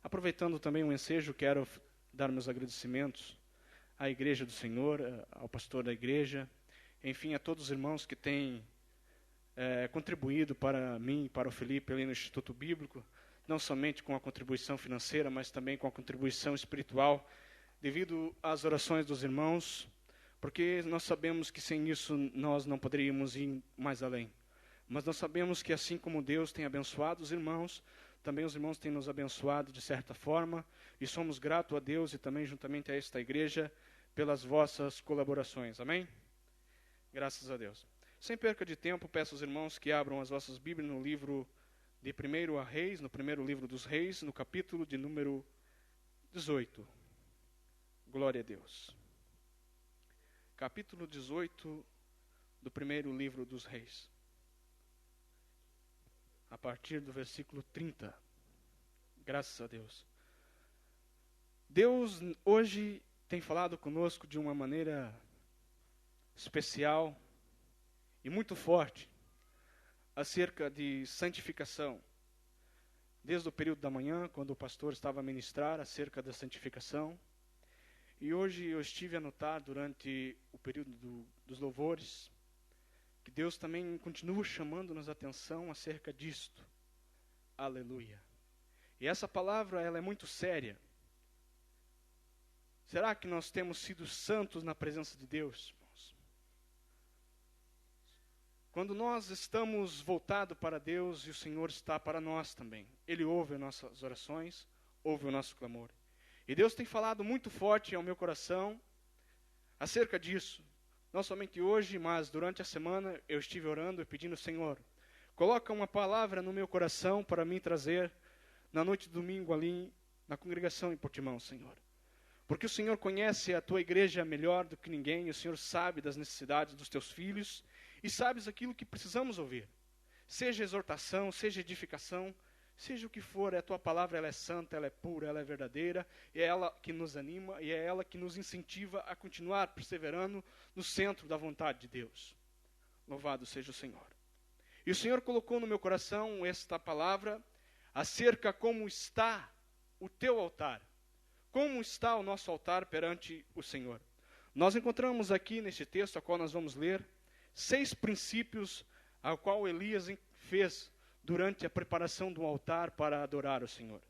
Aproveitando também o ensejo, quero dar meus agradecimentos à Igreja do Senhor, ao pastor da igreja, enfim, a todos os irmãos que têm contribuído para mim e para o Felipe ali no Instituto Bíblico, não somente com a contribuição financeira, mas também com a contribuição espiritual, devido às orações dos irmãos, porque nós sabemos que sem isso nós não poderíamos ir mais além. Mas nós sabemos que assim como Deus tem abençoado os irmãos, também os irmãos têm nos abençoado de certa forma, e somos gratos a Deus e também juntamente a esta igreja pelas vossas colaborações. Amém? Graças a Deus. Sem perca de tempo, peço aos irmãos que abram as vossas Bíblias no livro de 1 a Reis, no primeiro livro dos Reis, no capítulo de número 18. Glória a Deus. Capítulo 18 do primeiro livro dos Reis. A partir do versículo 30. Graças a Deus. Deus hoje tem falado conosco de uma maneira especial e muito forte acerca de santificação. Desde o período da manhã, quando o pastor estava a ministrar acerca da santificação. E hoje eu estive a notar durante o período dos louvores que Deus também continua chamando-nos a atenção acerca disto. Aleluia. E essa palavra, ela é muito séria. Será que nós temos sido santos na presença de Deus, irmãos? Quando nós estamos voltados para Deus e o Senhor está para nós também. Ele ouve as nossas orações, ouve o nosso clamor. E Deus tem falado muito forte ao meu coração acerca disso. Não somente hoje, mas durante a semana eu estive orando e pedindo, Senhor, coloca uma palavra no meu coração para mim trazer na noite de domingo ali na congregação em Portimão, Senhor. Porque o Senhor conhece a tua igreja melhor do que ninguém, o Senhor sabe das necessidades dos teus filhos e sabes aquilo que precisamos ouvir. Seja exortação, seja edificação, seja o que for, a tua palavra ela é santa, ela é pura, ela é verdadeira, é ela que nos anima e é ela que nos incentiva a continuar perseverando no centro da vontade de Deus. Louvado seja o Senhor. E o Senhor colocou no meu coração esta palavra acerca como está o teu altar. Como está o nosso altar perante o Senhor. Nós encontramos aqui neste texto, a qual nós vamos ler, 6 princípios ao qual Elias fez durante a preparação do altar para adorar o Senhor.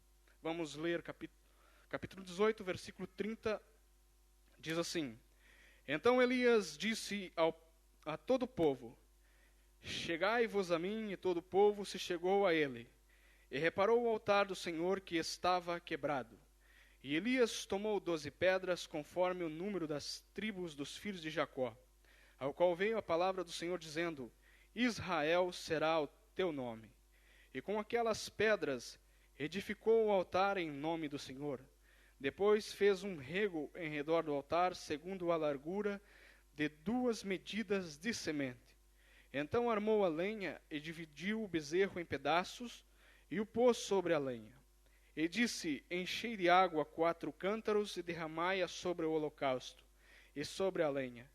Vamos ler capítulo 18, versículo 30, diz assim: Então Elias disse a todo o povo, chegai-vos a mim, e todo o povo se chegou a ele, e reparou o altar do Senhor que estava quebrado. E Elias tomou 12 pedras, conforme o número das tribos dos filhos de Jacó, ao qual veio a palavra do Senhor, dizendo, Israel será o teu nome. E com aquelas pedras edificou o altar em nome do Senhor. Depois fez um rego em redor do altar, segundo a largura de 2 medidas de semente. Então armou a lenha e dividiu o bezerro em pedaços e o pôs sobre a lenha. E disse, enchei de água 4 cântaros e derramai-a sobre o holocausto e sobre a lenha.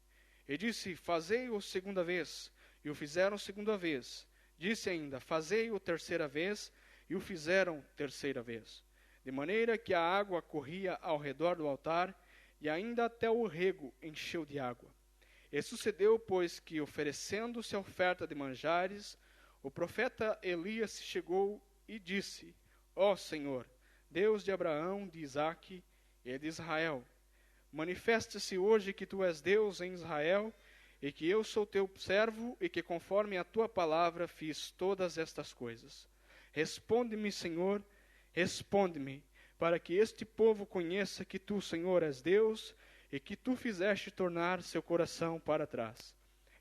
E disse, fazei-o segunda vez. E o fizeram segunda vez. Disse ainda, fazei-o terceira vez, e o fizeram terceira vez. De maneira que a água corria ao redor do altar, e ainda até o rego encheu de água. E sucedeu, pois, que, oferecendo-se a oferta de manjares, o profeta Elias se chegou e disse, ó Senhor, Deus de Abraão, de Isaque e de Israel, manifesta-se hoje que tu és Deus em Israel, e que eu sou teu servo, e que conforme a tua palavra fiz todas estas coisas. Responde-me, Senhor, responde-me, para que este povo conheça que tu, Senhor, és Deus, e que tu fizeste tornar seu coração para trás.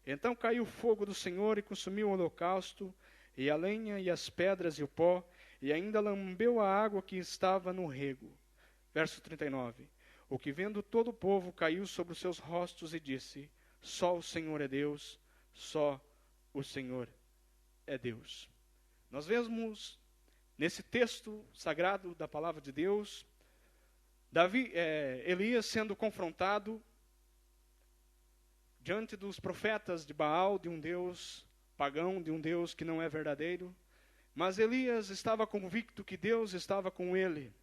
Então caiu o fogo do Senhor e consumiu o holocausto, e a lenha, e as pedras, e o pó, e ainda lambeu a água que estava no rego. Verso 39. O que vendo todo o povo caiu sobre os seus rostos e disse, só o Senhor é Deus, só o Senhor é Deus. Nós vemos nesse texto sagrado da palavra de Deus, Elias sendo confrontado diante dos profetas de Baal, de um Deus pagão, de um Deus que não é verdadeiro. Mas Elias estava convicto que Deus estava com ele.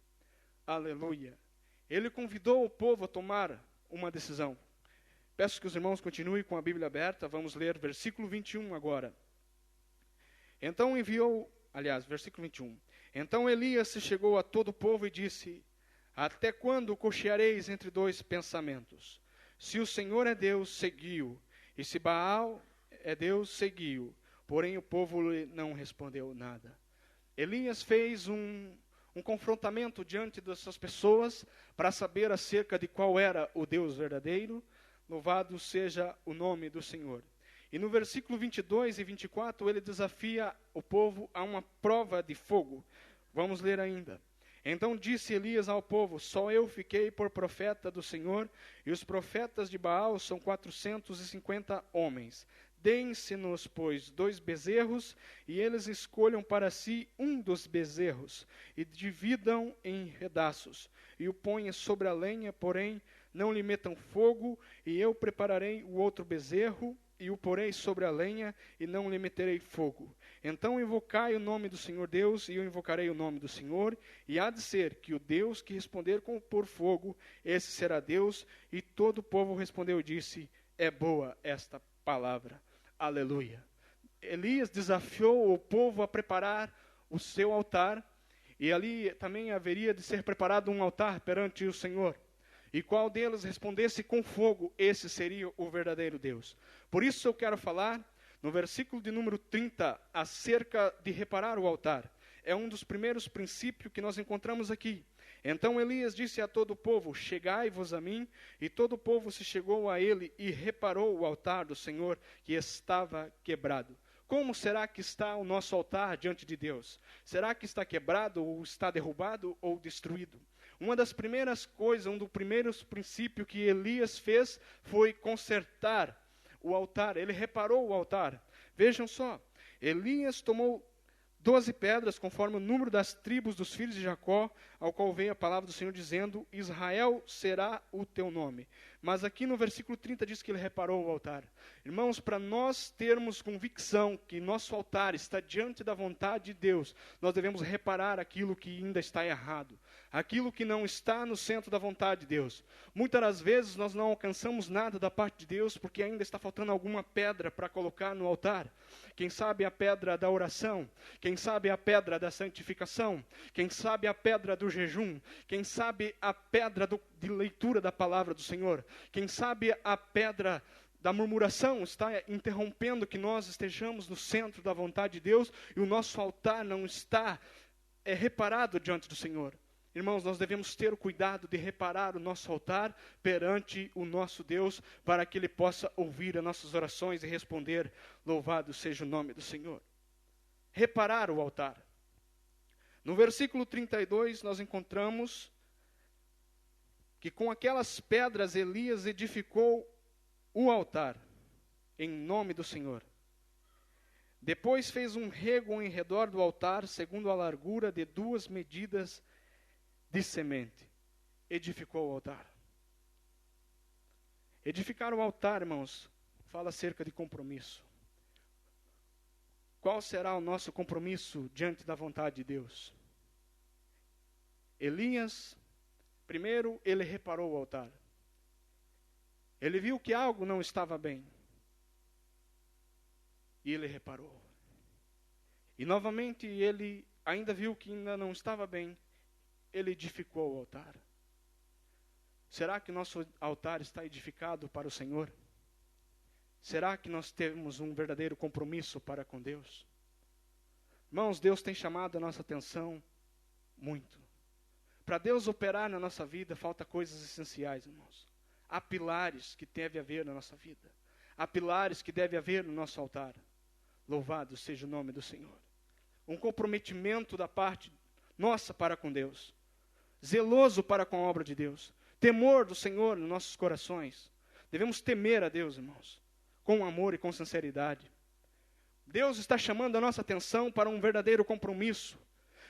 Aleluia. Ele convidou o povo a tomar uma decisão. Peço que os irmãos continuem com a Bíblia aberta. Vamos ler versículo 21 agora. Versículo 21. Então Elias se chegou a todo o povo e disse: até quando cocheareis entre dois pensamentos? Se o Senhor é Deus, segui-o. E se Baal é Deus, segui-o. Porém o povo não respondeu nada. Elias fez um confrontamento diante dessas pessoas para saber acerca de qual era o Deus verdadeiro. Louvado seja o nome do Senhor. E no versículo 22 e 24 ele desafia o povo a uma prova de fogo. Vamos ler ainda. Então disse Elias ao povo: só eu fiquei por profeta do Senhor, e os profetas de Baal são 450 homens. Deem-se-nos, pois, 2 bezerros, e eles escolham para si um dos bezerros, e dividam em pedaços, e o ponham sobre a lenha, porém não lhe metam fogo, e eu prepararei o outro bezerro, e o porei sobre a lenha, e não lhe meterei fogo. Então invocai o nome do Senhor Deus, e eu invocarei o nome do Senhor, e há de ser que o Deus que responder por fogo, esse será Deus. E todo o povo respondeu e disse: é boa esta palavra. Aleluia. Elias desafiou o povo a preparar o seu altar, e ali também haveria de ser preparado um altar perante o Senhor. E qual deles respondesse com fogo, esse seria o verdadeiro Deus. Por isso eu quero falar no versículo de número 30, acerca de reparar o altar. É um dos primeiros princípios que nós encontramos aqui. Então Elias disse a todo o povo: chegai-vos a mim. E todo o povo se chegou a ele e reparou o altar do Senhor, que estava quebrado. Como será que está o nosso altar diante de Deus? Será que está quebrado, ou está derrubado, ou destruído? Uma das primeiras coisas, um dos primeiros princípios que Elias fez foi consertar o altar. Ele reparou o altar. Vejam só, Elias tomou 12 pedras, conforme o número das tribos dos filhos de Jacó, ao qual veio a palavra do Senhor dizendo: Israel será o teu nome. Mas aqui no versículo 30 diz que ele reparou o altar. Irmãos, para nós termos convicção que nosso altar está diante da vontade de Deus, nós devemos reparar aquilo que ainda está errado, aquilo que não está no centro da vontade de Deus. Muitas das vezes nós não alcançamos nada da parte de Deus porque ainda está faltando alguma pedra para colocar no altar. Quem sabe a pedra da oração, quem sabe a pedra da santificação, quem sabe a pedra do jejum, quem sabe a pedra de leitura da palavra do Senhor, quem sabe a pedra da murmuração está interrompendo que nós estejamos no centro da vontade de Deus e o nosso altar não está reparado diante do Senhor. Irmãos, nós devemos ter o cuidado de reparar o nosso altar perante o nosso Deus, para que Ele possa ouvir as nossas orações e responder: louvado seja o nome do Senhor. Reparar o altar. No versículo 32, nós encontramos que com aquelas pedras Elias edificou o altar, em nome do Senhor. Depois fez um rego em redor do altar, segundo a largura de 2 medidas de semente. Edificou o altar. Edificar o altar, irmãos, fala acerca de compromisso. Qual será o nosso compromisso diante da vontade de Deus? Elias, primeiro, ele reparou o altar. Ele viu que algo não estava bem. E ele reparou. E novamente ele ainda viu que ainda não estava bem. Ele edificou o altar. Será que nosso altar está edificado para o Senhor? Será que nós temos um verdadeiro compromisso para com Deus? Irmãos, Deus tem chamado a nossa atenção muito. Para Deus operar na nossa vida, falta coisas essenciais, irmãos. Há pilares que deve haver na nossa vida. Há pilares que deve haver no nosso altar. Louvado seja o nome do Senhor. Um comprometimento da parte nossa para com Deus. Zeloso para com a obra de Deus. Temor do Senhor nos nossos corações. Devemos temer a Deus, irmãos, com amor e com sinceridade. Deus está chamando a nossa atenção para um verdadeiro compromisso.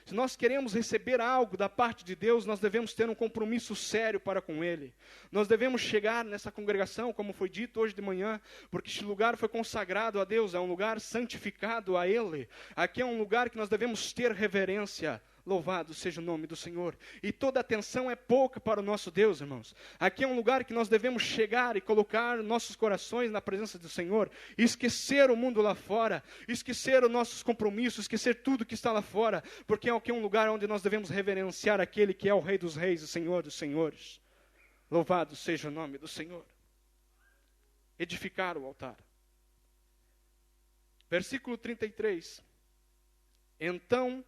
Se nós queremos receber algo da parte de Deus, nós devemos ter um compromisso sério para com Ele. Nós devemos chegar nessa congregação, como foi dito hoje de manhã, porque este lugar foi consagrado a Deus, é um lugar santificado a Ele. Aqui é um lugar que nós devemos ter reverência. Louvado seja o nome do Senhor. E toda atenção é pouca para o nosso Deus, irmãos. Aqui é um lugar que nós devemos chegar e colocar nossos corações na presença do Senhor. E esquecer o mundo lá fora. Esquecer os nossos compromissos. Esquecer tudo que está lá fora. Porque aqui é um lugar onde nós devemos reverenciar aquele que é o Rei dos Reis e Senhor dos Senhores. Louvado seja o nome do Senhor. Edificar o altar. Versículo 33. Então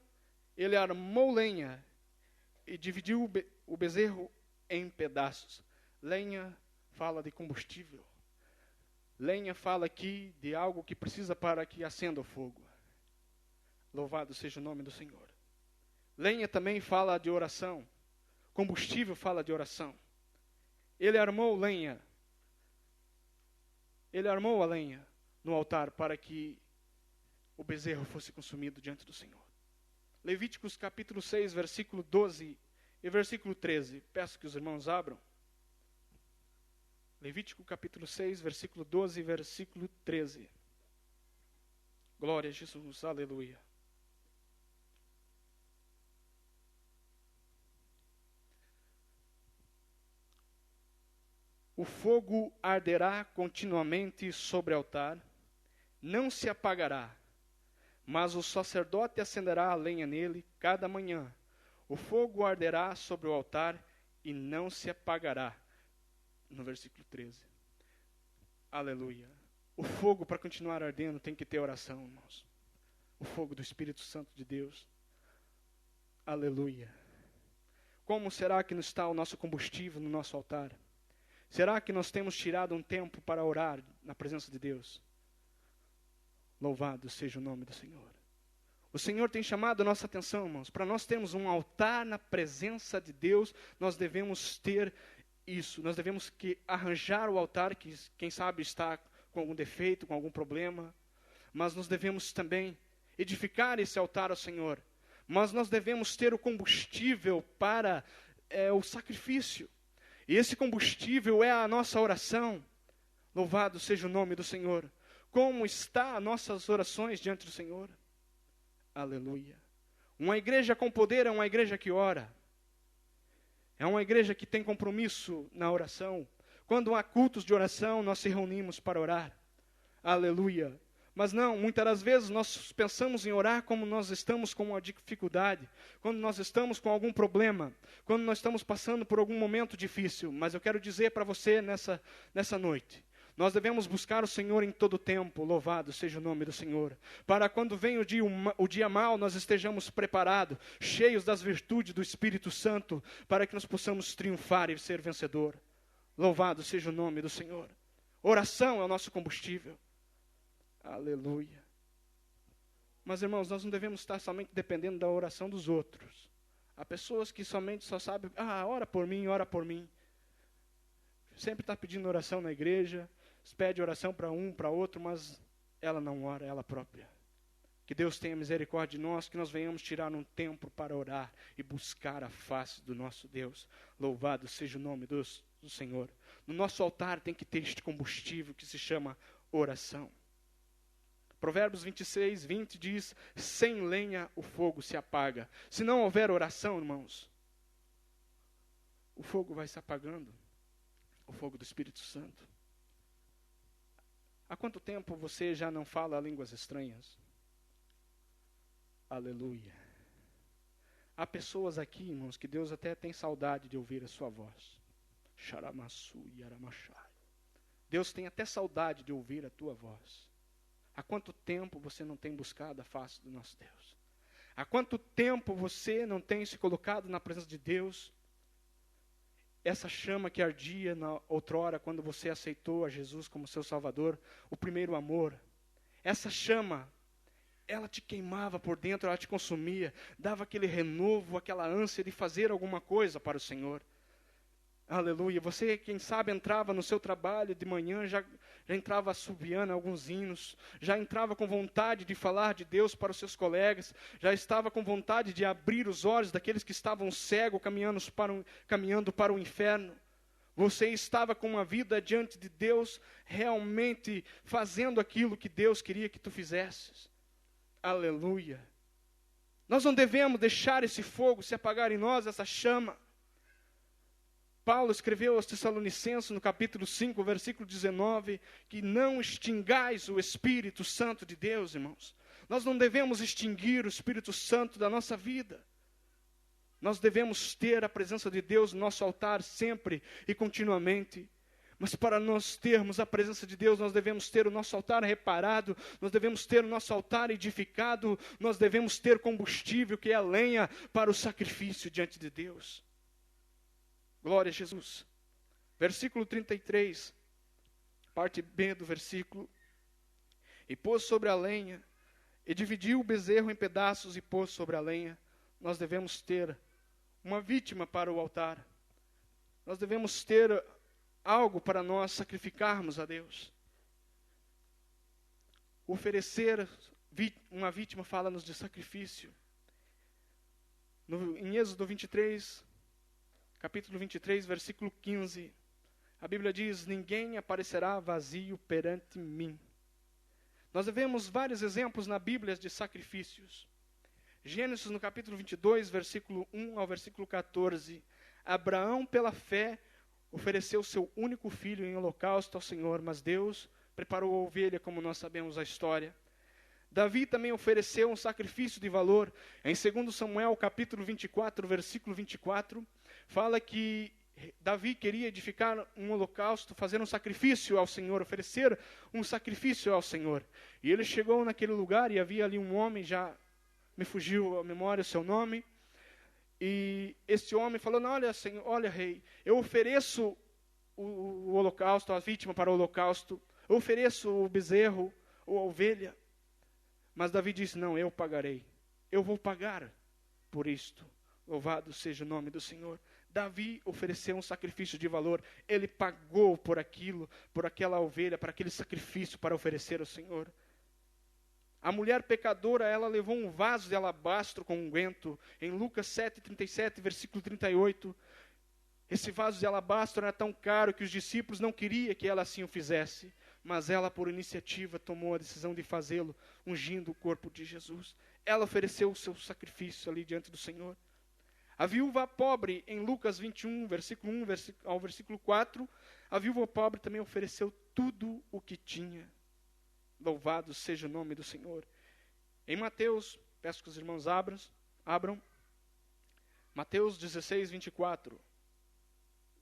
ele armou lenha e dividiu o bezerro em pedaços. Lenha fala de combustível. Lenha fala aqui de algo que precisa para que acenda o fogo. Louvado seja o nome do Senhor. Lenha também fala de oração. Combustível fala de oração. Ele armou lenha. Ele armou a lenha no altar para que o bezerro fosse consumido diante do Senhor. Levíticos capítulo 6, versículo 12 e versículo 13. Peço que os irmãos abram. Levítico capítulo 6, versículo 12 e versículo 13. Glória a Jesus, aleluia. O fogo arderá continuamente sobre o altar, não se apagará, mas o sacerdote acenderá a lenha nele cada manhã. O fogo arderá sobre o altar e não se apagará. No versículo 13. Aleluia. O fogo, para continuar ardendo, tem que ter oração, irmãos. O fogo do Espírito Santo de Deus. Aleluia. Como será que não está o nosso combustível no nosso altar? Será que nós temos tirado um tempo para orar na presença de Deus? Louvado seja o nome do Senhor. O Senhor tem chamado a nossa atenção, irmãos. Para nós termos um altar na presença de Deus, nós devemos ter isso. Nós devemos arranjar o altar que, quem sabe, está com algum defeito, com algum problema. Mas nós devemos também edificar esse altar ao Senhor. Mas nós devemos ter o combustível para o sacrifício. E esse combustível é a nossa oração. Louvado seja o nome do Senhor. Como está as nossas orações diante do Senhor? Aleluia. Uma igreja com poder é uma igreja que ora. É uma igreja que tem compromisso na oração. Quando há cultos de oração, nós se reunimos para orar. Aleluia. Mas não, muitas das vezes nós pensamos em orar como nós estamos com uma dificuldade, quando nós estamos com algum problema, quando nós estamos passando por algum momento difícil. Mas eu quero dizer para você nessa noite, nós devemos buscar o Senhor em todo tempo, louvado seja o nome do Senhor, para quando vem o dia mau, nós estejamos preparados, cheios das virtudes do Espírito Santo, para que nós possamos triunfar e ser vencedor. Louvado seja o nome do Senhor. Oração é o nosso combustível. Aleluia. Mas, irmãos, nós não devemos estar somente dependendo da oração dos outros. Há pessoas que somente só sabem, ora por mim, ora por mim. Sempre está pedindo oração na igreja, pede oração para um, para outro, mas ela não ora, ela própria. Que Deus tenha misericórdia de nós, que nós venhamos tirar um tempo para orar e buscar a face do nosso Deus. Louvado seja o nome do Senhor. No nosso altar tem que ter este combustível que se chama oração. Provérbios 26, 20 diz, sem lenha o fogo se apaga. Se não houver oração, irmãos, o fogo vai se apagando. O fogo do Espírito Santo. Há quanto tempo você já não fala línguas estranhas? Aleluia. Há pessoas aqui, irmãos, que Deus até tem saudade de ouvir a sua voz. Xaramassu yaramachai. Deus tem até saudade de ouvir a tua voz. Há quanto tempo você não tem buscado a face do nosso Deus? Há quanto tempo você não tem se colocado na presença de Deus? Essa chama que ardia na outrora, quando você aceitou a Jesus como seu Salvador, o primeiro amor. Essa chama, ela te queimava por dentro, ela te consumia, dava aquele renovo, aquela ânsia de fazer alguma coisa para o Senhor. Aleluia. Você, quem sabe, entrava no seu trabalho de manhã, já entrava assobiando alguns hinos, já entrava com vontade de falar de Deus para os seus colegas, já estava com vontade de abrir os olhos daqueles que estavam cegos, caminhando para o inferno. Você estava com uma vida diante de Deus, realmente fazendo aquilo que Deus queria que tu fizesses. Aleluia. Nós não devemos deixar esse fogo se apagar em nós, essa chama. Paulo escreveu aos Tessalonicenses, no capítulo 5, versículo 19, que não extingais o Espírito Santo de Deus, irmãos. Nós não devemos extinguir o Espírito Santo da nossa vida. Nós devemos ter a presença de Deus no nosso altar sempre e continuamente. Mas para nós termos a presença de Deus, nós devemos ter o nosso altar reparado, nós devemos ter o nosso altar edificado, nós devemos ter combustível, que é a lenha, para o sacrifício diante de Deus. Glória a Jesus. Versículo 33, parte B do versículo. E pôs sobre a lenha, e dividiu o bezerro em pedaços e pôs sobre a lenha. Nós devemos ter uma vítima para o altar. Nós devemos ter algo para nós sacrificarmos a Deus. Oferecer uma vítima fala-nos de sacrifício. Em Êxodo 23, capítulo 23, versículo 15, a Bíblia diz: ninguém aparecerá vazio perante mim. Nós vemos vários exemplos na Bíblia de sacrifícios. Gênesis, no capítulo 22, versículo 1 ao versículo 14. Abraão, pela fé, ofereceu seu único filho em holocausto ao Senhor, mas Deus preparou a ovelha, como nós sabemos a história. Davi também ofereceu um sacrifício de valor. Em 2 Samuel, capítulo 24, versículo 24, fala que Davi queria edificar um holocausto, fazer um sacrifício ao Senhor, oferecer um sacrifício ao Senhor. E ele chegou naquele lugar e havia ali um homem, já me fugiu a memória o seu nome, e esse homem falou: não, olha, Senhor, olha, rei, eu ofereço o holocausto, a vítima para o holocausto, eu ofereço o bezerro ou a ovelha. Mas Davi disse: não, eu pagarei, eu vou pagar por isto. Louvado seja o nome do Senhor. Davi ofereceu um sacrifício de valor, ele pagou por aquilo, por aquela ovelha, para aquele sacrifício para oferecer ao Senhor. A mulher pecadora, ela levou um vaso de alabastro com unguento. Em Lucas 7:37, versículo 38, esse vaso de alabastro era tão caro que os discípulos não queriam que ela assim o fizesse, mas ela, por iniciativa, tomou a decisão de fazê-lo, ungindo o corpo de Jesus. Ela ofereceu o seu sacrifício ali diante do Senhor. A viúva pobre, em Lucas 21, versículo 1 ao versículo 4, a viúva pobre também ofereceu tudo o que tinha. Louvado seja o nome do Senhor. Em Mateus, peço que os irmãos abram, Mateus 16, 24.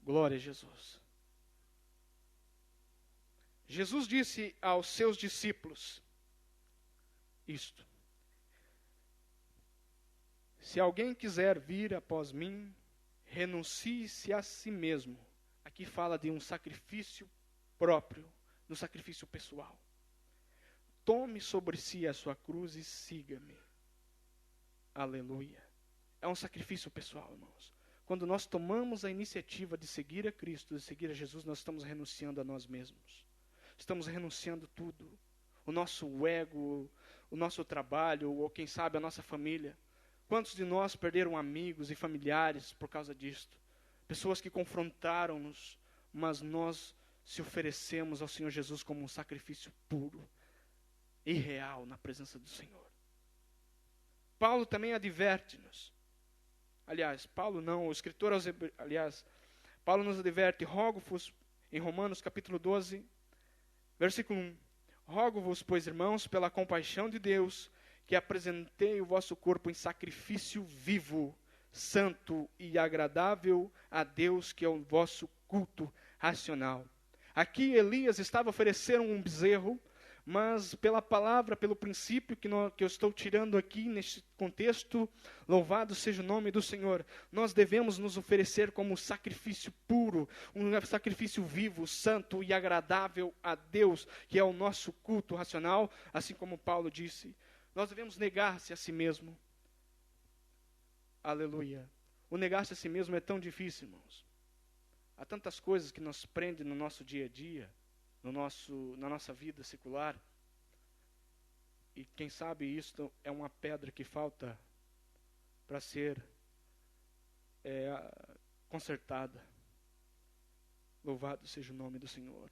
Glória a Jesus. Jesus disse aos seus discípulos isto: se alguém quiser vir após mim, renuncie-se a si mesmo. Aqui fala de um sacrifício próprio, do sacrifício pessoal. Tome sobre si a sua cruz e siga-me. Aleluia. É um sacrifício pessoal, irmãos. Quando nós tomamos a iniciativa de seguir a Cristo, de seguir a Jesus, nós estamos renunciando a nós mesmos. Estamos renunciando tudo. O nosso ego, o nosso trabalho, ou quem sabe a nossa família. Quantos de nós perderam amigos e familiares por causa disto? Pessoas que confrontaram-nos, mas nós se oferecemos ao Senhor Jesus como um sacrifício puro e real na presença do Senhor. Paulo também adverte-nos. Paulo nos adverte: rogo-vos, em Romanos capítulo 12, versículo 1, rogo-vos, pois, irmãos, pela compaixão de Deus, que apresentei o vosso corpo em sacrifício vivo, santo e agradável a Deus, que é o vosso culto racional. Aqui Elias estava oferecendo um bezerro, mas pela palavra, pelo princípio que eu estou tirando aqui neste contexto, louvado seja o nome do Senhor, nós devemos nos oferecer como um sacrifício puro, um sacrifício vivo, santo e agradável a Deus, que é o nosso culto racional, assim como Paulo disse. Nós devemos negar-se a si mesmo. Aleluia. O negar-se a si mesmo é tão difícil, irmãos. Há tantas coisas que nos prendem no nosso dia a dia, na nossa vida secular. E quem sabe isso é uma pedra que falta para ser consertada. Louvado seja o nome do Senhor.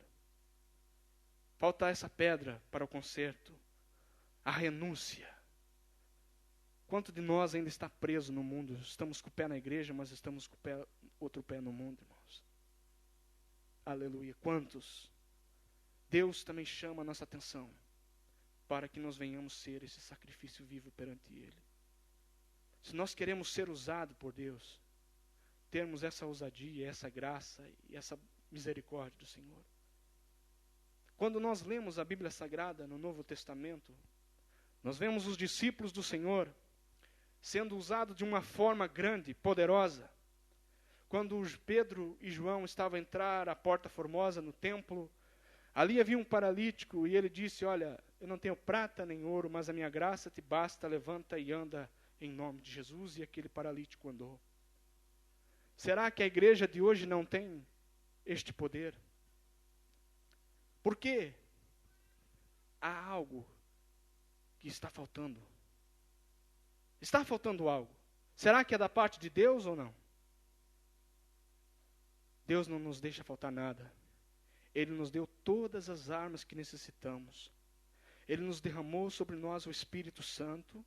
Falta essa pedra para o conserto. A renúncia. Quanto de nós ainda está preso no mundo? Estamos com o pé na igreja, mas estamos com outro pé no mundo, irmãos. Aleluia. Quantos? Deus também chama a nossa atenção para que nós venhamos ser esse sacrifício vivo perante Ele. Se nós queremos ser usados por Deus, termos essa ousadia, essa graça e essa misericórdia do Senhor. Quando nós lemos a Bíblia Sagrada no Novo Testamento, nós vemos os discípulos do Senhor sendo usados de uma forma grande, poderosa. Quando Pedro e João estavam a entrar à Porta Formosa no templo, ali havia um paralítico e ele disse, olha, eu não tenho prata nem ouro, mas a minha graça te basta, levanta e anda em nome de Jesus. E aquele paralítico andou. Será que a igreja de hoje não tem este poder? Por quê? Há algo que está faltando. Está faltando algo. Será que é da parte de Deus ou não? Deus não nos deixa faltar nada. Ele nos deu todas as armas que necessitamos. Ele nos derramou sobre nós o Espírito Santo,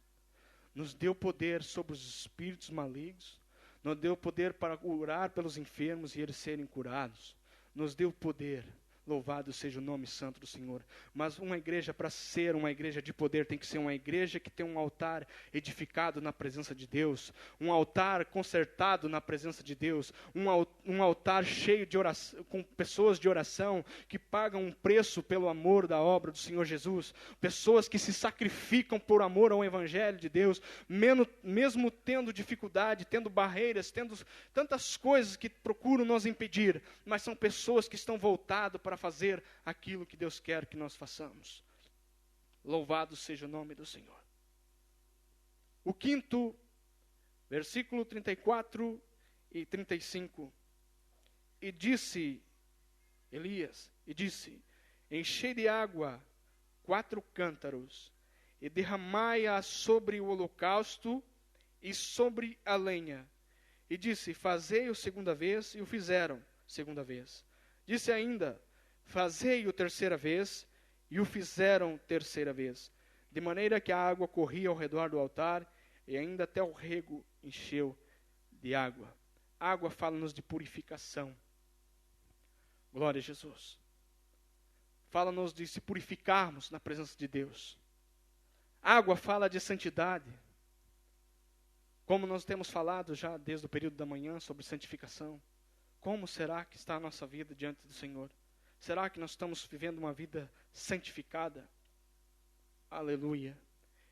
nos deu poder sobre os espíritos malignos, nos deu poder para orar pelos enfermos e eles serem curados, nos deu poder. Louvado seja o nome santo do Senhor. Mas uma igreja, para ser uma igreja de poder, tem que ser uma igreja que tem um altar edificado na presença de Deus, um altar consertado na presença de Deus, um altar cheio de oração, com pessoas de oração que pagam um preço pelo amor da obra do Senhor Jesus, pessoas que se sacrificam por amor ao Evangelho de Deus, mesmo tendo dificuldade, tendo barreiras, tendo tantas coisas que procuram nos impedir, mas são pessoas que estão voltadas para fazer aquilo que Deus quer que nós façamos. Louvado seja o nome do Senhor. O quinto, versículo 34 e 35. E disse Elias, enchei de água 4 cântaros, e derramai-a sobre o holocausto e sobre a lenha. E disse, fazei-o segunda vez, e o fizeram segunda vez. Disse ainda, fazei-o terceira vez, e o fizeram terceira vez. De maneira que a água corria ao redor do altar, e ainda até o rego encheu de água. Água fala-nos de purificação. Glória a Jesus. Fala-nos de se purificarmos na presença de Deus. Água fala de santidade. Como nós temos falado já desde o período da manhã sobre santificação. Como será que está a nossa vida diante do Senhor? Será que nós estamos vivendo uma vida santificada? Aleluia.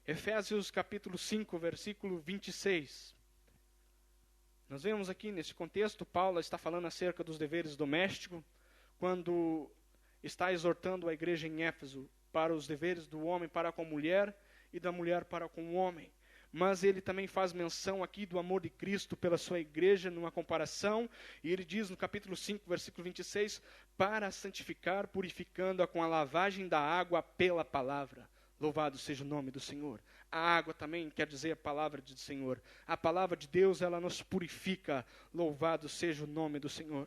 Efésios capítulo 5, versículo 26. Nós vemos aqui nesse contexto, Paulo está falando acerca dos deveres domésticos, quando está exortando a igreja em Éfeso para os deveres do homem para com a mulher e da mulher para com o homem. Mas ele também faz menção aqui do amor de Cristo pela sua igreja, numa comparação, e ele diz no capítulo 5, versículo 26, para santificar, purificando-a com a lavagem da água pela palavra. Louvado seja o nome do Senhor. A água também quer dizer a palavra do Senhor. A palavra de Deus, ela nos purifica. Louvado seja o nome do Senhor.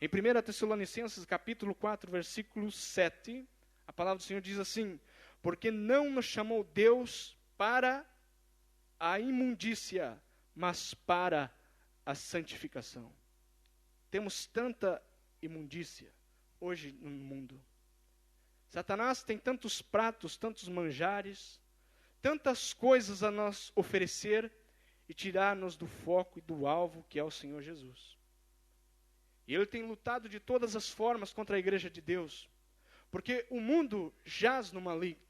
Em 1 Tessalonicenses, capítulo 4, versículo 7, a palavra do Senhor diz assim, porque não nos chamou Deus para a imundícia, mas para a santificação. Temos tanta imundícia hoje no mundo. Satanás tem tantos pratos, tantos manjares, tantas coisas a nos oferecer e tirar-nos do foco e do alvo que é o Senhor Jesus. E ele tem lutado de todas as formas contra a igreja de Deus, porque o mundo jaz no maligno,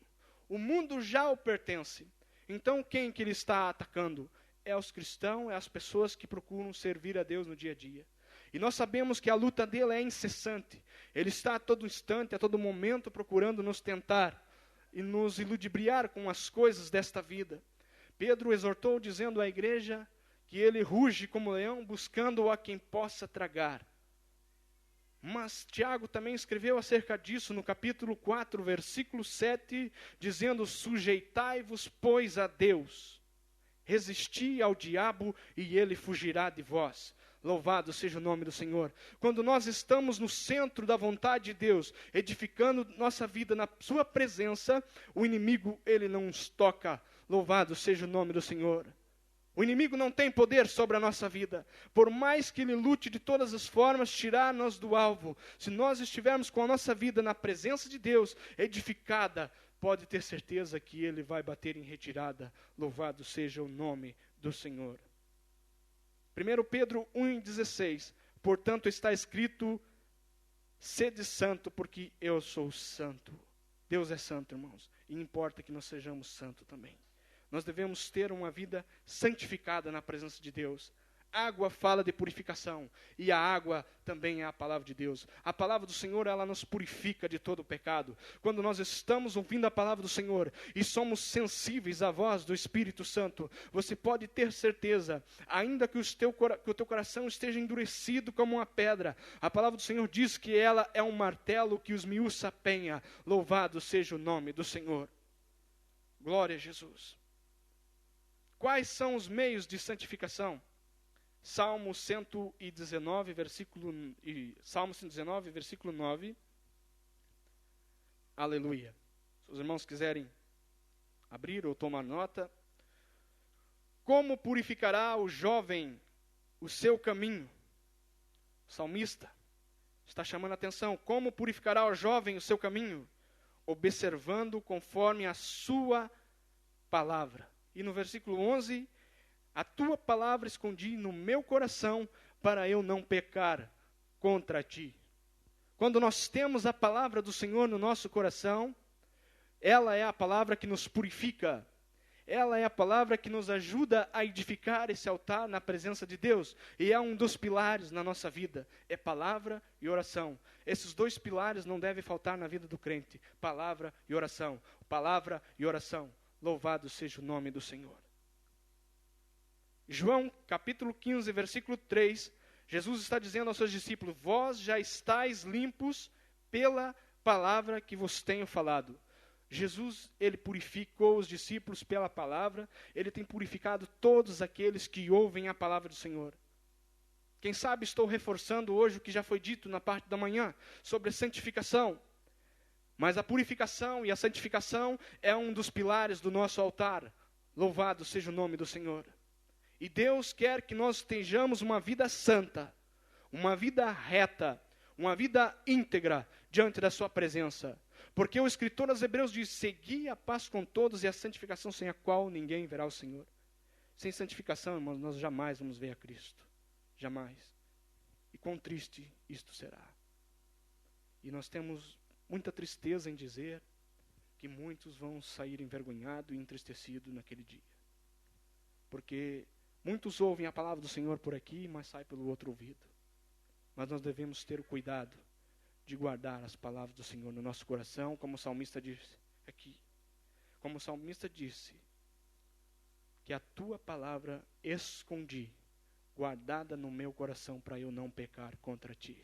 o mundo já o pertence. Então quem que ele está atacando? É os cristãos, é as pessoas que procuram servir a Deus no dia a dia. E nós sabemos que a luta dele é incessante. Ele está a todo instante, a todo momento procurando nos tentar e nos iludibriar com as coisas desta vida. Pedro exortou dizendo à igreja que ele ruge como leão buscando a quem possa tragar. Mas Tiago também escreveu acerca disso no capítulo 4, versículo 7, dizendo, sujeitai-vos, pois, a Deus, resisti ao diabo e ele fugirá de vós. Louvado seja o nome do Senhor. Quando nós estamos no centro da vontade de Deus, edificando nossa vida na sua presença, o inimigo, ele não nos toca. Louvado seja o nome do Senhor. O inimigo não tem poder sobre a nossa vida. Por mais que ele lute de todas as formas, tirar-nos do alvo. Se nós estivermos com a nossa vida na presença de Deus, edificada, pode ter certeza que ele vai bater em retirada. Louvado seja o nome do Senhor. 1 Pedro 1,16. Portanto está escrito, sede santo, porque eu sou santo. Deus é santo, irmãos. E importa que nós sejamos santos também. Nós devemos ter uma vida santificada na presença de Deus. Água fala de purificação, e a água também é a palavra de Deus. A palavra do Senhor, ela nos purifica de todo o pecado. Quando nós estamos ouvindo a palavra do Senhor e somos sensíveis à voz do Espírito Santo, você pode ter certeza, ainda que o teu coração esteja endurecido como uma pedra, a palavra do Senhor diz que ela é um martelo que os miúça a penha. Louvado seja o nome do Senhor. Glória a Jesus. Quais são os meios de santificação? Salmo 119, versículo 9. Aleluia. Se os irmãos quiserem abrir ou tomar nota. Como purificará o jovem o seu caminho? O salmista está chamando a atenção. Como purificará o jovem o seu caminho? Observando conforme a sua palavra. E no versículo 11, a tua palavra escondi no meu coração para eu não pecar contra ti. Quando nós temos a palavra do Senhor no nosso coração, ela é a palavra que nos purifica. Ela é a palavra que nos ajuda a edificar esse altar na presença de Deus. E é um dos pilares na nossa vida. É palavra e oração. Esses dois pilares não devem faltar na vida do crente. Palavra e oração. Palavra e oração. Louvado seja o nome do Senhor. João, capítulo 15, versículo 3, Jesus está dizendo aos seus discípulos, vós já estáis limpos pela palavra que vos tenho falado. Jesus, ele purificou os discípulos pela palavra, ele tem purificado todos aqueles que ouvem a palavra do Senhor. Quem sabe estou reforçando hoje o que já foi dito na parte da manhã, sobre a santificação. Mas a purificação e a santificação é um dos pilares do nosso altar. Louvado seja o nome do Senhor. E Deus quer que nós tenhamos uma vida santa, uma vida reta, uma vida íntegra diante da sua presença. Porque o escritor aos Hebreus diz, segui a paz com todos e a santificação sem a qual ninguém verá o Senhor. Sem santificação, irmãos, nós jamais vamos ver a Cristo. Jamais. E quão triste isto será. E nós temos muita tristeza em dizer que muitos vão sair envergonhados e entristecidos naquele dia. Porque muitos ouvem a palavra do Senhor por aqui, mas saem pelo outro ouvido. Mas nós devemos ter o cuidado de guardar as palavras do Senhor no nosso coração, como o salmista disse aqui. Como o salmista disse, que a tua palavra escondi, guardada no meu coração, para eu não pecar contra ti.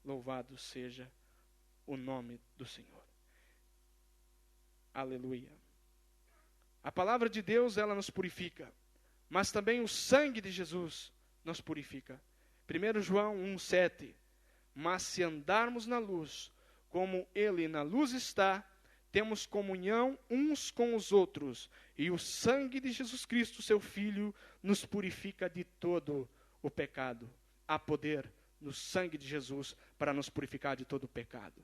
Louvado seja o nome do Senhor. Aleluia. A palavra de Deus, ela nos purifica, mas também o sangue de Jesus nos purifica. 1 João 1,7. Mas se andarmos na luz, como Ele na luz está, temos comunhão uns com os outros, e o sangue de Jesus Cristo, seu Filho, nos purifica de todo o pecado. Há poder no sangue de Jesus para nos purificar de todo o pecado.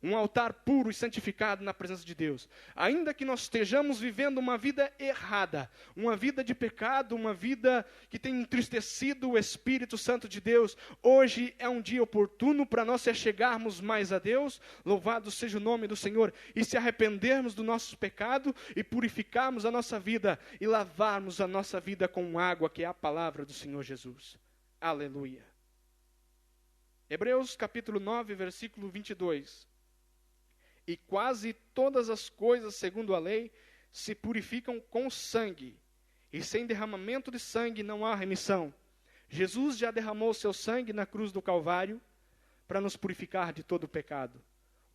Um altar puro e santificado na presença de Deus. Ainda que nós estejamos vivendo uma vida errada, uma vida de pecado, uma vida que tem entristecido o Espírito Santo de Deus, hoje é um dia oportuno para nós se achegarmos mais a Deus, louvado seja o nome do Senhor, e se arrependermos do nosso pecado e purificarmos a nossa vida e lavarmos a nossa vida com água, que é a palavra do Senhor Jesus. Aleluia. Hebreus capítulo 9, versículo 22. E quase todas as coisas, segundo a lei, se purificam com sangue. E sem derramamento de sangue não há remissão. Jesus já derramou seu sangue na cruz do Calvário para nos purificar de todo o pecado.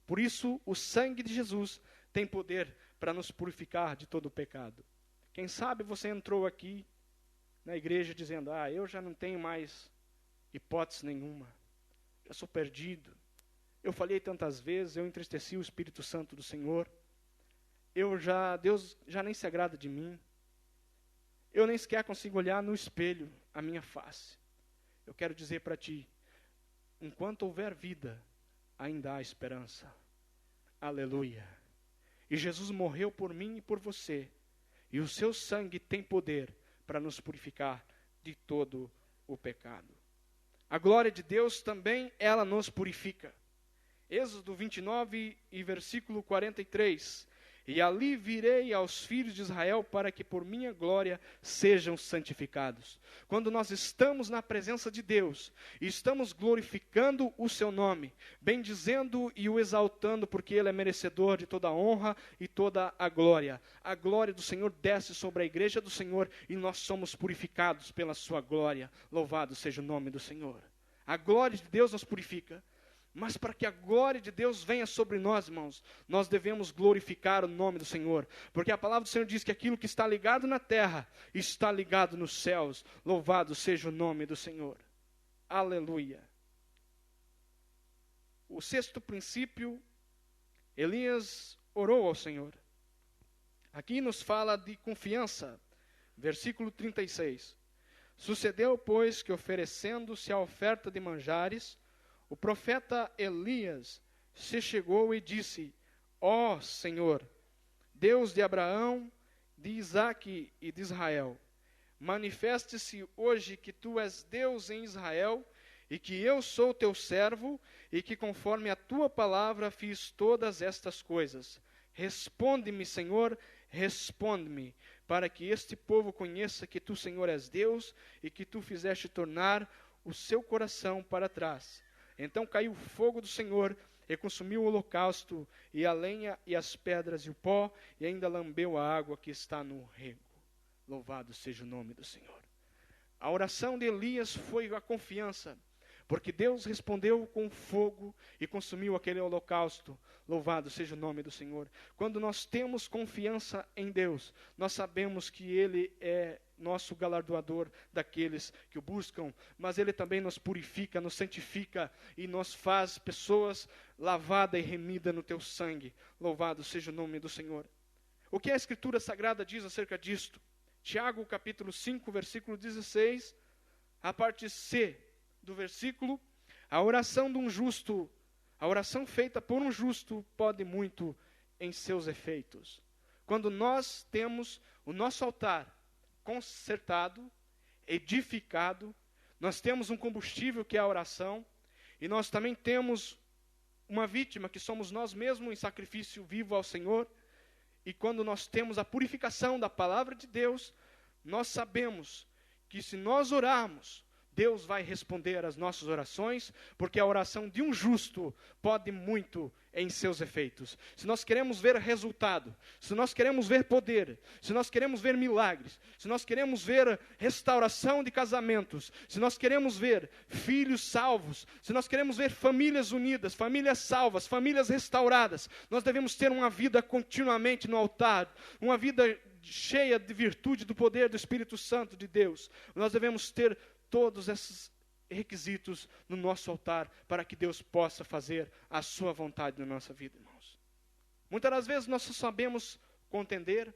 Por isso, o sangue de Jesus tem poder para nos purificar de todo o pecado. Quem sabe você entrou aqui na igreja dizendo, eu já não tenho mais hipótese nenhuma. Já sou perdido. Eu falhei tantas vezes, eu entristeci o Espírito Santo do Senhor. Deus já nem se agrada de mim. Eu nem sequer consigo olhar no espelho a minha face. Eu quero dizer para ti, enquanto houver vida, ainda há esperança. Aleluia. E Jesus morreu por mim e por você. E o seu sangue tem poder para nos purificar de todo o pecado. A glória de Deus também, ela nos purifica. Êxodo 29 e versículo 43. E ali virei aos filhos de Israel para que por minha glória sejam santificados. Quando nós estamos na presença de Deus, e estamos glorificando o seu nome, bendizendo e o exaltando, porque Ele é merecedor de toda a honra e toda a glória. A glória do Senhor desce sobre a igreja do Senhor e nós somos purificados pela sua glória. Louvado seja o nome do Senhor. A glória de Deus nos purifica. Mas para que a glória de Deus venha sobre nós, irmãos, nós devemos glorificar o nome do Senhor. Porque a palavra do Senhor diz que aquilo que está ligado na terra, está ligado nos céus. Louvado seja o nome do Senhor. Aleluia. O sexto princípio, Elias orou ao Senhor. Aqui nos fala de confiança. Versículo 36. Sucedeu, pois, que oferecendo-se a oferta de manjares, o profeta Elias se chegou e disse: Ó Senhor, Deus de Abraão, de Isaque e de Israel, manifeste-se hoje que tu és Deus em Israel, e que eu sou teu servo, e que conforme a tua palavra fiz todas estas coisas. Responde-me, Senhor, responde-me, para que este povo conheça que tu, Senhor, és Deus, e que tu fizeste tornar o seu coração para trás. Então caiu o fogo do Senhor e consumiu o holocausto, e a lenha, e as pedras, e o pó, e ainda lambeu a água que está no rego. Louvado seja o nome do Senhor. A oração de Elias foi a confiança, porque Deus respondeu com fogo e consumiu aquele holocausto. Louvado seja o nome do Senhor. Quando nós temos confiança em Deus, nós sabemos que Ele é nosso galardoador daqueles que o buscam, mas Ele também nos purifica, nos santifica e nos faz pessoas lavadas e remidas no teu sangue. Louvado seja o nome do Senhor. O que a Escritura Sagrada diz acerca disto? Tiago capítulo 5, versículo 16, a parte C do versículo: a oração de um justo, a oração feita por um justo pode muito em seus efeitos. Quando nós temos o nosso altar consertado, edificado, nós temos um combustível que é a oração, e nós também temos uma vítima que somos nós mesmos em sacrifício vivo ao Senhor, e quando nós temos a purificação da palavra de Deus, nós sabemos que se nós orarmos, Deus vai responder às nossas orações, porque a oração de um justo pode muito em seus efeitos. Se nós queremos ver resultado, se nós queremos ver poder, se nós queremos ver milagres, se nós queremos ver restauração de casamentos, se nós queremos ver filhos salvos, se nós queremos ver famílias unidas, famílias salvas, famílias restauradas, nós devemos ter uma vida continuamente no altar, uma vida cheia de virtude do poder do Espírito Santo de Deus. Nós devemos ter todos esses requisitos no nosso altar para que Deus possa fazer a sua vontade na nossa vida, irmãos. Muitas das vezes nós só sabemos contender,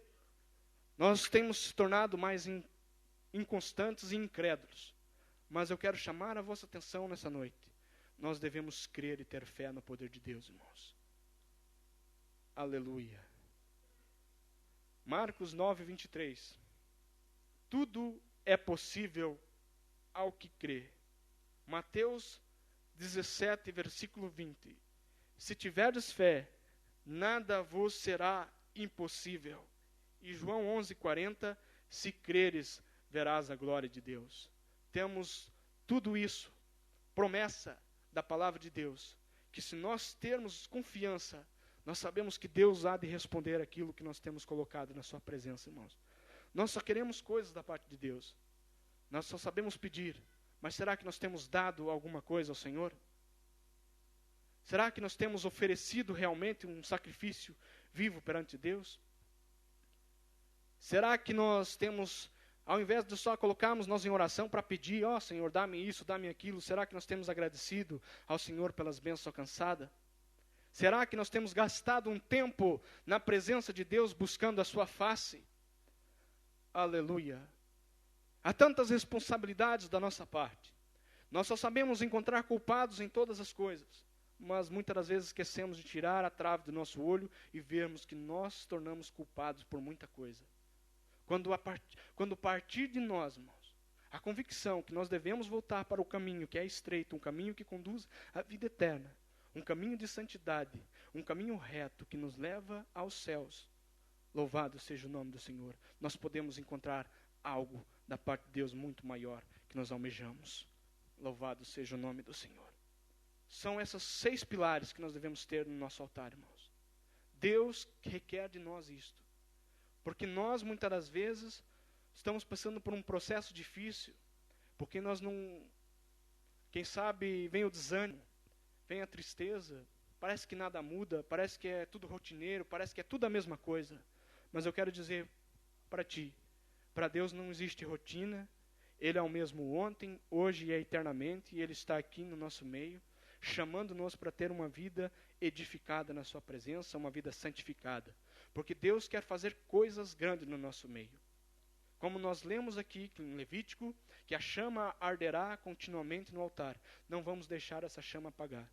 nós temos se tornado mais inconstantes e incrédulos. Mas eu quero chamar a vossa atenção nessa noite. Nós devemos crer e ter fé no poder de Deus, irmãos. Aleluia. Marcos 9, 23. Tudo é possível ao que crê. Mateus 17, versículo 20. Se tiverdes fé, nada vos será impossível. E João 11, 40. Se creres, verás a glória de Deus. Temos tudo isso, promessa da palavra de Deus, que se nós termos confiança, nós sabemos que Deus há de responder aquilo que nós temos colocado na sua presença, irmãos. Nós só queremos coisas da parte de Deus. Nós só sabemos pedir, mas será que nós temos dado alguma coisa ao Senhor? Será que nós temos oferecido realmente um sacrifício vivo perante Deus? Será que nós temos, ao invés de só colocarmos nós em oração para pedir, ó Senhor, dá-me isso, dá-me aquilo, será que nós temos agradecido ao Senhor pelas bênçãos alcançadas? Será que nós temos gastado um tempo na presença de Deus buscando a sua face? Aleluia. Há tantas responsabilidades da nossa parte. Nós só sabemos encontrar culpados em todas as coisas, mas muitas das vezes esquecemos de tirar a trave do nosso olho e vermos que nós tornamos culpados por muita coisa. Quando partir de nós, irmãos, a convicção que nós devemos voltar para o caminho que é estreito, um caminho que conduz à vida eterna, um caminho de santidade, um caminho reto que nos leva aos céus. Louvado seja o nome do Senhor. Nós podemos encontrar algo da parte de Deus muito maior que nós almejamos. Louvado seja o nome do Senhor. São esses 6 pilares que nós devemos ter no nosso altar, irmãos. Deus requer de nós isto. Porque nós, muitas das vezes, estamos passando por um processo difícil. Porque nós não... Quem sabe vem o desânimo, vem a tristeza, parece que nada muda, parece que é tudo rotineiro, parece que é tudo a mesma coisa. Mas eu quero dizer para ti, para Deus não existe rotina, Ele é o mesmo ontem, hoje e eternamente, e Ele está aqui no nosso meio, chamando-nos para ter uma vida edificada na sua presença, uma vida santificada. Porque Deus quer fazer coisas grandes no nosso meio. Como nós lemos aqui em Levítico, que a chama arderá continuamente no altar. Não vamos deixar essa chama apagar.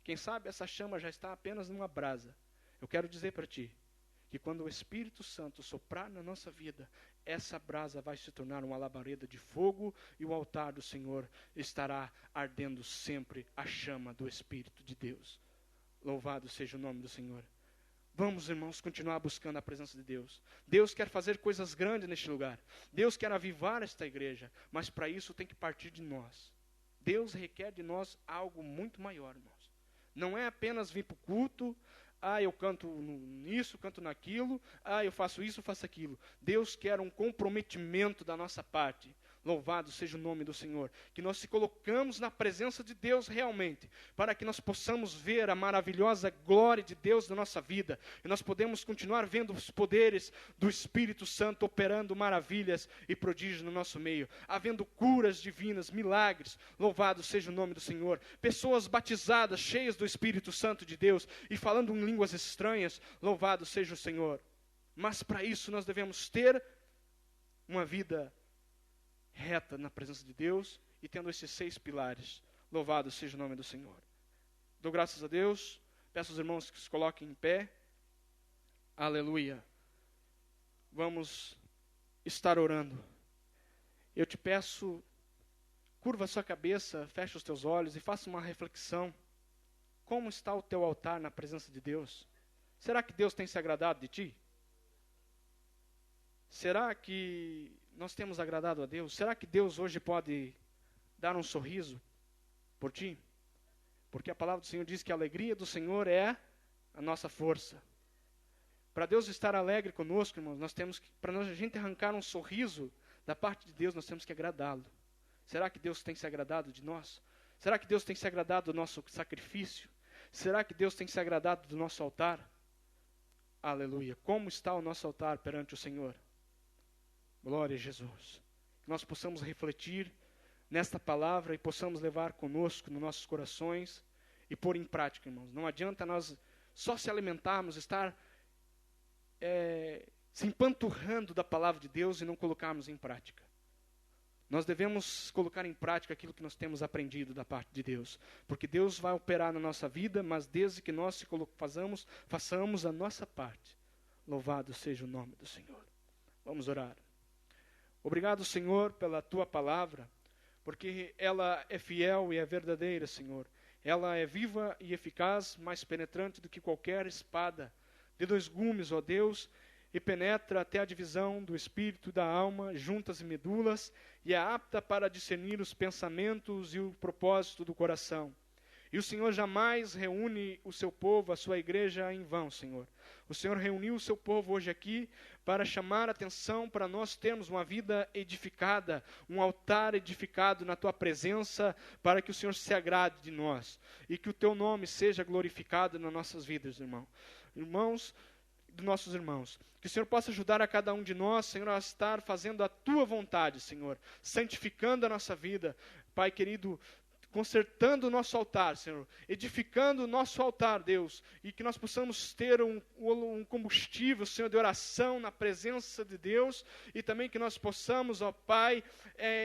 Quem sabe essa chama já está apenas numa brasa. Eu quero dizer para ti, que quando o Espírito Santo soprar na nossa vida, essa brasa vai se tornar uma labareda de fogo e o altar do Senhor estará ardendo sempre a chama do Espírito de Deus. Louvado seja o nome do Senhor. Vamos, irmãos, continuar buscando a presença de Deus. Deus quer fazer coisas grandes neste lugar. Deus quer avivar esta igreja, mas para isso tem que partir de nós. Deus requer de nós algo muito maior, irmãos. Não é apenas vir para o culto, eu canto nisso, canto naquilo, eu faço isso, faço aquilo. Deus quer um comprometimento da nossa parte. Louvado seja o nome do Senhor. Que nós se colocamos na presença de Deus realmente, para que nós possamos ver a maravilhosa glória de Deus na nossa vida. E nós podemos continuar vendo os poderes do Espírito Santo operando maravilhas e prodígios no nosso meio. Havendo curas divinas, milagres. Louvado seja o nome do Senhor. Pessoas batizadas, cheias do Espírito Santo de Deus e falando em línguas estranhas. Louvado seja o Senhor. Mas para isso nós devemos ter uma vida reta na presença de Deus e tendo esses 6 pilares. Louvado seja o nome do Senhor. Dou graças a Deus. Peço aos irmãos que se coloquem em pé. Aleluia. Vamos estar orando. Eu te peço, curva a sua cabeça, fecha os teus olhos e faça uma reflexão. Como está o teu altar na presença de Deus? Será que Deus tem se agradado de ti? Será que nós temos agradado a Deus? Será que Deus hoje pode dar um sorriso por ti? Porque a palavra do Senhor diz que a alegria do Senhor é a nossa força. Para Deus estar alegre conosco, irmãos, para a gente arrancar um sorriso da parte de Deus, nós temos que agradá-lo. Será que Deus tem se agradado de nós? Será que Deus tem se agradado do nosso sacrifício? Será que Deus tem se agradado do nosso altar? Aleluia. Como está o nosso altar perante o Senhor? Glória a Jesus. Que nós possamos refletir nesta palavra e possamos levar conosco nos nossos corações e pôr em prática, irmãos. Não adianta nós só se alimentarmos, estar se empanturrando da palavra de Deus e não colocarmos em prática. Nós devemos colocar em prática aquilo que nós temos aprendido da parte de Deus. Porque Deus vai operar na nossa vida, mas desde que nós façamos a nossa parte. Louvado seja o nome do Senhor. Vamos orar. Obrigado, Senhor, pela Tua palavra, porque ela é fiel e é verdadeira, Senhor. Ela é viva e eficaz, mais penetrante do que qualquer espada de 2 gumes, ó Deus, e penetra até a divisão do espírito e da alma, juntas e medulas, e é apta para discernir os pensamentos e o propósito do coração. E o Senhor jamais reúne o seu povo, a sua igreja, em vão, Senhor. O Senhor reuniu o seu povo hoje aqui para chamar a atenção para nós termos uma vida edificada, um altar edificado na Tua presença, para que o Senhor se agrade de nós. E que o Teu nome seja glorificado nas nossas vidas, irmão. Irmãos, dos nossos irmãos. Que o Senhor possa ajudar a cada um de nós, Senhor, a estar fazendo a Tua vontade, Senhor. Santificando a nossa vida. Pai querido, consertando o nosso altar, Senhor, edificando o nosso altar, Deus, e que nós possamos ter um combustível, Senhor, de oração na presença de Deus, e também que nós possamos, ó Pai,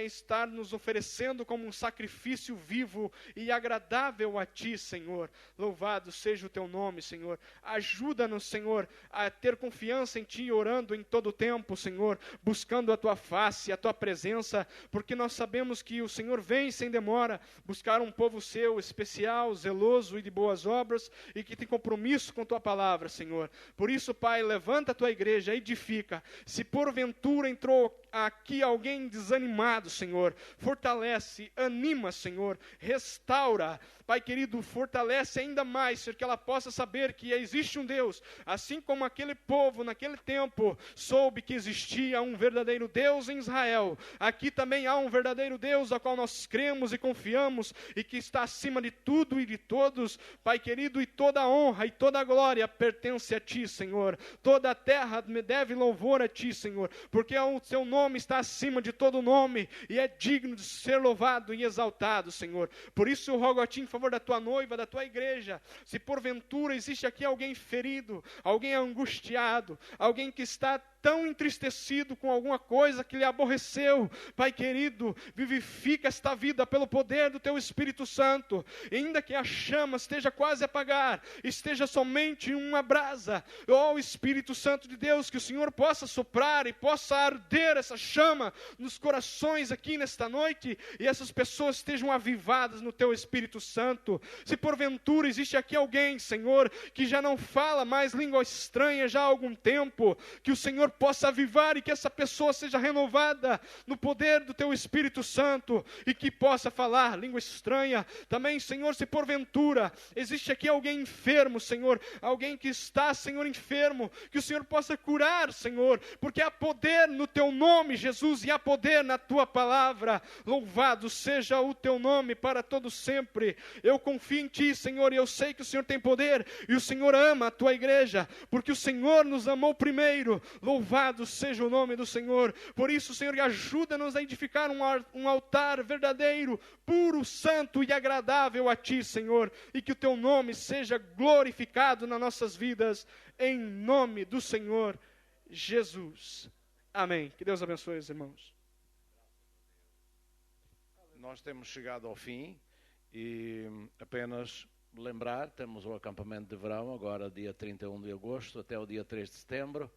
estar nos oferecendo como um sacrifício vivo e agradável a Ti, Senhor. Louvado seja o Teu nome, Senhor. Ajuda-nos, Senhor, a ter confiança em Ti, orando em todo o tempo, Senhor, buscando a Tua face, a Tua presença, porque nós sabemos que o Senhor vem sem demora buscar um povo Seu especial, zeloso e de boas obras, e que tem compromisso com Tua palavra, Senhor. Por isso, Pai, levanta a Tua igreja, edifica. Se porventura entrou aqui alguém desanimado, Senhor, fortalece, anima, Senhor, restaura, Pai querido, fortalece ainda mais, Senhor, que ela possa saber que existe um Deus, assim como aquele povo naquele tempo soube que existia um verdadeiro Deus em Israel. Aqui também há um verdadeiro Deus ao qual nós cremos e confiamos, e que está acima de tudo e de todos, Pai querido, e toda a honra e toda a glória pertence a Ti, Senhor. Toda a terra me deve louvor a Ti, Senhor, porque o Seu nome está acima de todo nome, e é digno de ser louvado e exaltado, Senhor. Por isso eu rogo a Ti em favor da Tua noiva, da Tua igreja. Se porventura existe aqui alguém ferido, alguém angustiado, alguém que está tão entristecido com alguma coisa que lhe aborreceu, Pai querido, vivifica esta vida pelo poder do Teu Espírito Santo, e ainda que a chama esteja quase a apagar, esteja somente uma brasa, ó Espírito Santo de Deus, que o Senhor possa soprar e possa arder essa chama nos corações aqui nesta noite, e essas pessoas estejam avivadas no Teu Espírito Santo. Se porventura existe aqui alguém, Senhor, que já não fala mais língua estranha já há algum tempo, que o Senhor possa avivar e que essa pessoa seja renovada no poder do Teu Espírito Santo, e que possa falar língua estranha. Também, Senhor, se porventura existe aqui alguém enfermo, Senhor, alguém que está, Senhor, enfermo, que o Senhor possa curar, Senhor, porque há poder no Teu nome, Jesus, e há poder na Tua palavra. Louvado seja o Teu nome para todo sempre. Eu confio em Ti, Senhor, e eu sei que o Senhor tem poder, e o Senhor ama a Tua igreja, porque o Senhor nos amou primeiro. Louvado seja o nome do Senhor. Por isso, Senhor, ajuda-nos a edificar um altar verdadeiro, puro, santo e agradável a Ti, Senhor, e que o Teu nome seja glorificado nas nossas vidas, em nome do Senhor Jesus. Amém. Que Deus abençoe os irmãos. Nós temos chegado ao fim, e apenas lembrar, temos o acampamento de verão, agora dia 31 de agosto até o dia 3 de setembro.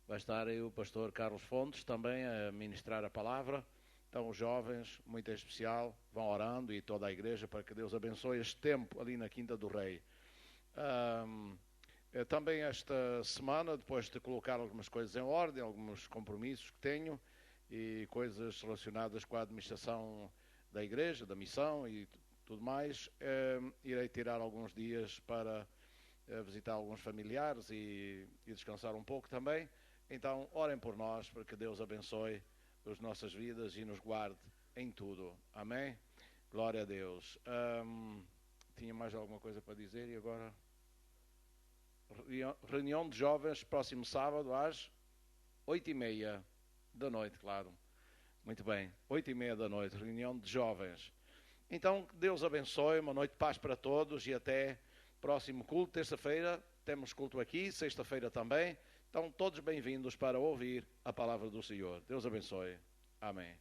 Vai estar aí o pastor Carlos Fontes também a ministrar a palavra. Então os jovens, muito em especial, vão orando, e toda a igreja, para que Deus abençoe este tempo ali na Quinta do Rei. Também esta semana, depois de colocar algumas coisas em ordem, alguns compromissos que tenho, e coisas relacionadas com a administração da igreja, da missão e tudo mais, irei tirar alguns dias para visitar alguns familiares e descansar um pouco também. Então, orem por nós, para que Deus abençoe as nossas vidas e nos guarde em tudo. Amém? Glória a Deus. Tinha mais alguma coisa para dizer e agora? Reunião de jovens, próximo sábado às 8h30 da noite, claro. Muito bem, 8h30 da noite, reunião de jovens. Então, Deus abençoe, uma noite de paz para todos, e até próximo culto. Terça-feira temos culto aqui, sexta-feira também. Então, todos bem-vindos para ouvir a palavra do Senhor. Deus abençoe. Amém.